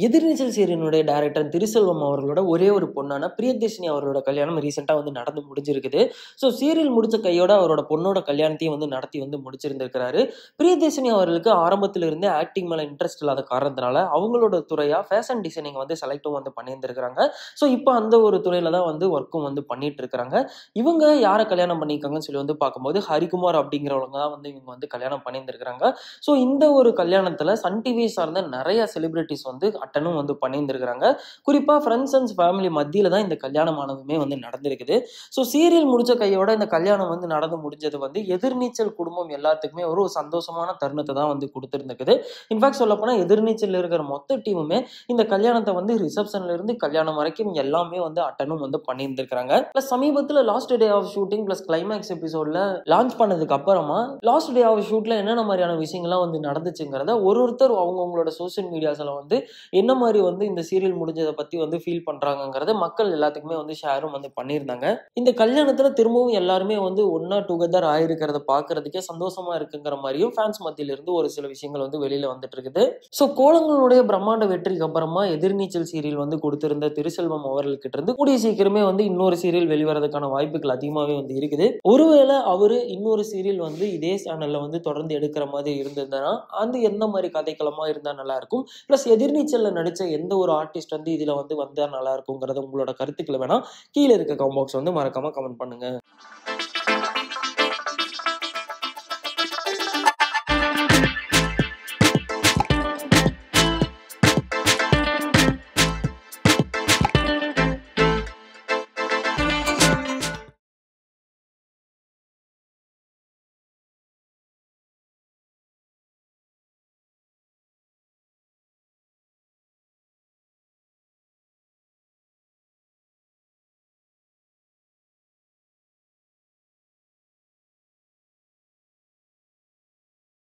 எதிர்நீச்சல் சீரியலினுடைய director Thiruselvam அவர்களோட ஒரே ஒரு பொண்ணான பிரியதர்ஷினி அவரோட கல்யாணம் ரீசெண்டா நடந்து முடிஞ்சிருக்குது. ஸோ சீரியல் முடிச்ச கையோட அவரோட பொண்ணோட கல்யாணத்தையும் நடத்தி முடிச்சிருந்திருக்கிறாரு. பிரியதர்ஷினி அவர்களுக்கு ஆரம்பத்துல இருந்தே ஆக்டிங் மேல இன்ட்ரெஸ்ட் இல்லாத காரணத்தினால அவங்களோட துறையா ஃபேஷன் டிசைனிங் செலக்டும் பண்ணியிருந்திருக்கிறாங்க. ஸோ இப்போ அந்த ஒரு துறையில தான் ஒர்க்கும் பண்ணிட்டு இருக்கிறாங்க. இவங்க யாரை கல்யாணம் பண்ணியிருக்காங்கன்னு சொல்லி பார்க்கும்போது ஹரிகுமார் அப்படிங்கிறவங்க தான் இவங்க கல்யாணம் பண்ணியிருந்திருக்கிறாங்க. ஸோ இந்த ஒரு கல்யாணத்துல சன் டிவி சார்ந்த நிறைய செலிபிரிட்டிஸ் அட்டனும் பண்ணியிருந்திருக்கிறாங்க. குறிப்பா ஃப்ரெண்ட்ஸ் அண்ட் ஃபேமிலி மத்தியில தான் இந்த கல்யாணமானதுமே நடந்திருக்குது. ஸோ சீரியல் முடிச்ச கையோட இந்த கல்யாணம் நடந்து முடிஞ்சது எதிர்நீச்சல் குடும்பம் எல்லாத்துக்குமே ஒரு சந்தோஷமான தருணத்தை தான் கொடுத்திருந்திருக்குது. இன்ஃபேக்ட் சொல்ல போனா எதிர்நீச்சல் இருக்கிற மொத்த டீமுமே இந்த கல்யாணத்தை ரிசப்ஷன்ல இருந்து கல்யாணம் வரைக்கும் எல்லாமே அட்டனும் பண்ணியிருந்திருக்காங்க. பிளஸ் சமீபத்தில் last day of shooting plus climax எபிசோட்ல லான்ச் பண்ணதுக்கு அப்புறமா லாஸ்ட் டே ஆஃப் ஷூட்ல என்னென்ன மாதிரியான விஷயங்கள்லாம் நடந்துச்சுங்கிறத ஒருத்தர் அவங்களோட சோசியல் மீடியாஸ்ல என்ன மாதிரி இந்த சீரியல் முடிஞ்சதை பத்தி ஃபீல் பண்றாங்கங்கறத மக்கள் எல்லாத்துக்குமே ஷேரும் பண்ணியிருந்தாங்க. இந்த கல்யாணத்துல திரும்பவும் எல்லாருமே ஒன்னா டுகெதர் ஆயிருக்கிறத பாக்குறதுக்கே சந்தோஷமா இருக்குங்கிற மாதிரியும் ஃபேன்ஸ் மத்தியில இருந்து ஒரு சில விஷயங்கள் வெளியில வந்துட்டு இருக்குது. ஸோ கோலங்களுடைய பிரம்மாண்ட வெற்றிக்கு அப்புறமா எதிர்நீச்சல் சீரியல் கொடுத்திருந்த திருசெல்வம் அவர்கிட்ட இருந்து கூடிய சீக்கிரமே இன்னொரு சீரியல் வெளிவரதுக்கான வாய்ப்புகள் அதிகமாகவே இருக்குது. ஒருவேளை அவரு இன்னொரு சீரியல் இதே சேனல்ல தொடர்ந்து எடுக்கிற மாதிரி இருந்ததுன்னா எந்த மாதிரி கதைக்களமா இருந்தா நல்லா இருக்கும். பிளஸ் எதிர்நீச்சல்ல நடிச்ச எந்த ஒரு ஆர்டிஸ்ட் இதுல வந்தா நல்லா இருக்குங்கிறத உங்களோட கருத்துக்களை வேணா கீழே இருக்க கமெண்ட் பாக்ஸ் மறக்காம கமெண்ட் பண்ணுங்க.